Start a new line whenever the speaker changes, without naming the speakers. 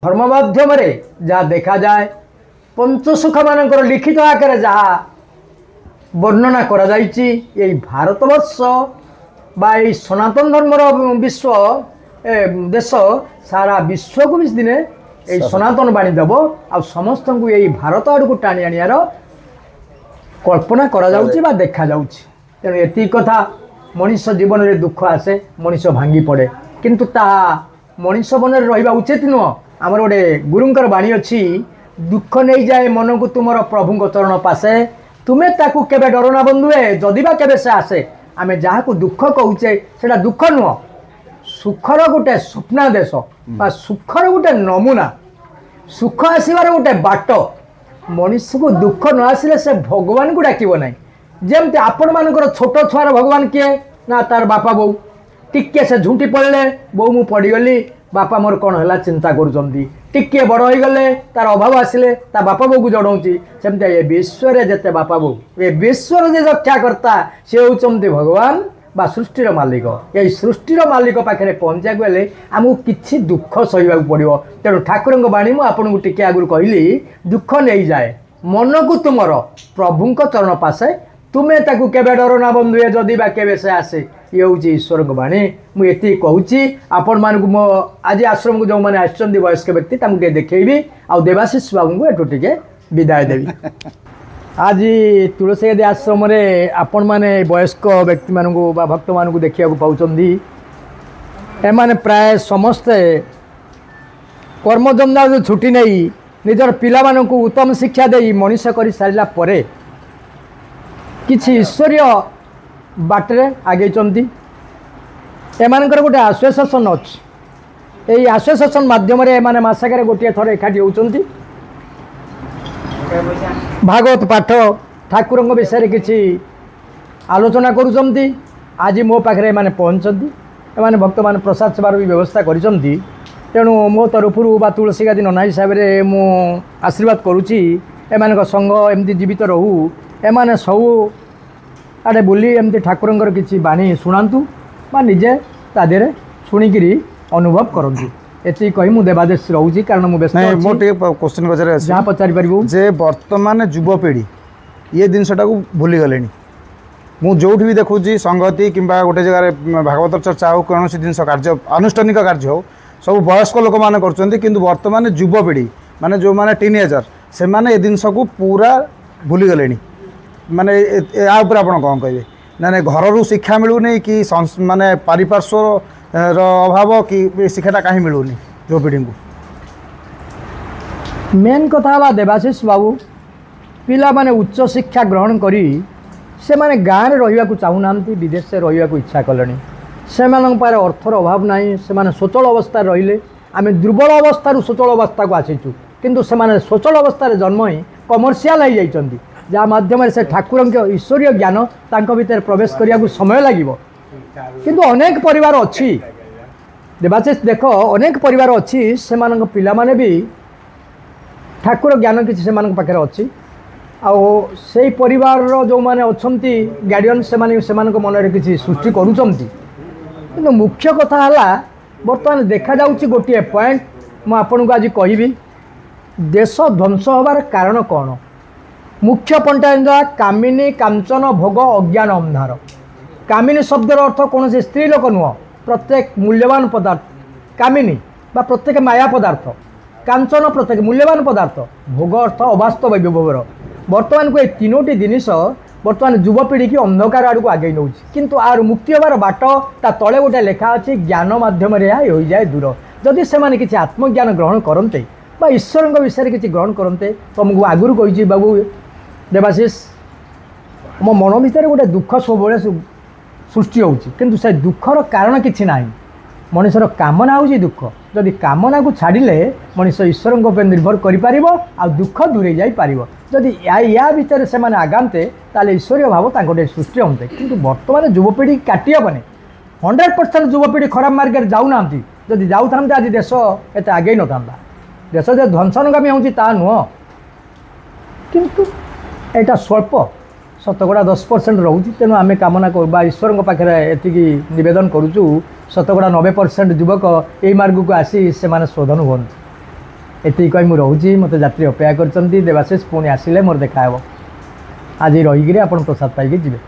धर्म माध्यम जहाँ देखा जाए पंचसुख मानकर लिखित आकार जहाँ वर्णना करा जाइछि ये भारतवर्ष बा ये सनातन धर्मर विश्व देश सारा विश्व को भी दिने ये सनातन बाणी देव आ समस्त को यही भारत आड़ को टाणी आनियार कल्पना करा जाउछि बा देखा जाउछि। तेणु एति कथा मनीष जीवन में दुख आसे मनीष भांगी पड़े किंतु ता मनीष मन रहिबा उचित नुह। आमर गोटे गुरुंकर बाणी अच्छी दुख नहीं जाए मन को तुमर प्रभु चरण पासे तुम्हें ताकू केबे डरना बंधुए जदिबा केबे से आसे आमे जहाँ को दुख कहूचे सेटा दुख नुह सुखर गोटे स्वप्नादेश बा सुखर गोटे नमूना सुख आसबार गोटे बाट मनीष को दुख न आसिले से भगवान को डाक ना जमती आपण मानकर छोट छुआर भगवान किए ना तार बापा बो टिके से झुंटी पड़े बो मु पड़गली बापा मोर कौन है चिंता करुँचे बड़ हो गले तार अभाव आसिले ता बापा बो को जड़ौची सेमती ये विश्व जिते बापा बो ये विश्वर जे रक्षाकर्ता सी होती भगवान बा सृष्टिर मालिक ये सृष्टिर मालिक पाखे पहुँचा गले आमको किसी दुख सहवाक पड़ो। तेणु ठाकुर बाणी मुझे टिके आगुरी कहली दुख नहीं जाए मन को तुमर प्रभु चरण पासे तुम्हें ताकू केबे डर ना बंधुए जदि बा केबे से आसे ये हूँ ईश्वर बाणी मुझे कहूँ आपण मानक मो आज आश्रम को जो मैंने आसछन्ति वयस्क व्यक्ति तांको देखी आ देवाशीष बाबू को एटू टिके विदाय देवी। आज तुलसी आश्रम आपण मैंने वयस्क व्यक्ति मानक बा भक्त मानक देखा पाउछन्ति एमाने प्राय समस्ते कर्मजंजाल छुट्टी नहीं निजर पिला मानक उत्तम शिक्षा दे मनीष कर सारा परे किछि ईश्वरीय बाटरे आगे एमानकर गोटे आसोसिएसन अच्छी यही आसोसिएसन माध्यम एमाने मासकर गोटे थर एकाठी होउछन्ति भागवत पाठ ठाकुर विषय किछि आलोचना करुछन्ति। आज मो पाखरे एमाने पहुँचन्ति एमाने भक्त मान प्रसाद सेवार भी व्यवस्था करिछन्ति। तेणु मो तरफरु बा तुलसी गादी नना हिसाब से मु आशीर्वाद करुच्ची एमानक संघ एमती जीवित रहू एमाने सबू आड़े बुली एमती ठाकुर किसी बाणी शुणातु बा निजे तादेह शुणिकी अनुभव करतु एति कही मु देवादेश रोची कारण मुझे
क्वेश्चन पचार
जहाँ पचारि पारू
जे वर्तमान युवपीढ़ी ये जिनटा को भूली गले मु जो भी देखुची संगति कि गोटे जगह भागवत चर्चा हो कौन जिन कार्य आनुष्ठानिक कार्य हो सब वयस्क लोक मैंने कर वर्तमान युवपीढ़ी माने जो माने टीनेजर से माने ये जिनस को पूरा भूली गले माने या ऊपर आप कौन कहे ना घर रू शिक्षा मिलूनी कि माने पारिपार्श्व अभाव कि शिक्षाटा कहीं मिलूनी युवपीढ़ी को
मेन कथा है देवाशीष बाबू पिला माने उच्च शिक्षा ग्रहण करी से माने गाँव में रहा चाहूना विदेश से रहा इच्छा कले से अर्थर अभाव ना से स्वचल अवस्था रहिले आम दुर्बल अवस्था स्वचल अवस्था को आसीचु किंतु से स्वचल अवस्था जन्म ही कमर्शियल हो जाइछन्ति जहाँ माध्यम से ठाकुर ईश्वरीय ज्ञान तांको भीतर प्रवेश करने को समय लगे किंतु अनेक परिवार अच्छी देवाशीष देख अनेक परिवार अच्छी से पिला माने भी ठाकुर ज्ञान किसी से पाखे अच्छी आई परिवार जो मैंने अच्छा गार्डियन से मन किसी सृष्टि करुँच किंतु मुख्य कथा है बर्तमान देखा जाउछि गोटे पॉइंट मुझे आज कहि देश ध्वंस होबार कारण कौन मुख्य पॉइंट कामिनी कांचन भोग अज्ञान अंधार कामिनी शब्दर अर्थ कौन से स्त्री लोक नुह प्रत्येक मूल्यवान पदार्थ कामिनी बा प्रत्येक माया पदार्थ कांचन प्रत्येक मूल्यवान पदार्थ भोग अर्थ अवास्तव व्यवहार बर्तमान को ये तीनोटी जिनिस बर्तमान युवपीढ़ी की अंधकार आड़ को आगे नौ किंतु आर मुक्ति होबार बाट ता तले गोटे लेखा अच्छी ज्ञान मध्यम हो जाए दूर जदि से किसी आत्मज्ञान ग्रहण करते बा ईश्वर विषय किसी ग्रहण करते तुमको आगुरी कही बाबू देवाशीष मो मन भर गोटे दुख सब सृष्टि होती से दुखर कारण किसी ना मनीषर कामना हूँ दुख जदि कामना को छाड़िले मनीष ईश्वर निर्भर कर दुख दूरे जापर जदि या भितर से आगामते ताले ईश्वरीय भाव तांको सृष्टि होते किंतु वर्तमान युवपीढ़ी काटी हेनी 100% युवपीढ़ी खराब मार्ग जाऊना जदि जाऊँ आज देश एत आगे न था देश जो ध्वंसनगामी होता नुह किंतु एटा स्वल्प शतकड़ा 10% रोचे तेणु आम कामना कर ईश्वर पाखे एति निवेदन करुचु शतकड़ा 90% युवक यही मार्ग को आसी से शोधन हुआ ଏତିକି କହି ମୁଁ ରହୁଛି। ମୋତେ ଯାତ୍ରୀ ଅପେକ୍ଷା କରିଛନ୍ତି। ଦେବାଶିଷ ପୁଣି ଆସିଲେ ମୋର ଦେଖା ହେବ। ଆଜି ରହିକିରି ଆପଣ ପ୍ରସାଦ ପାଇକି ଯିବେ।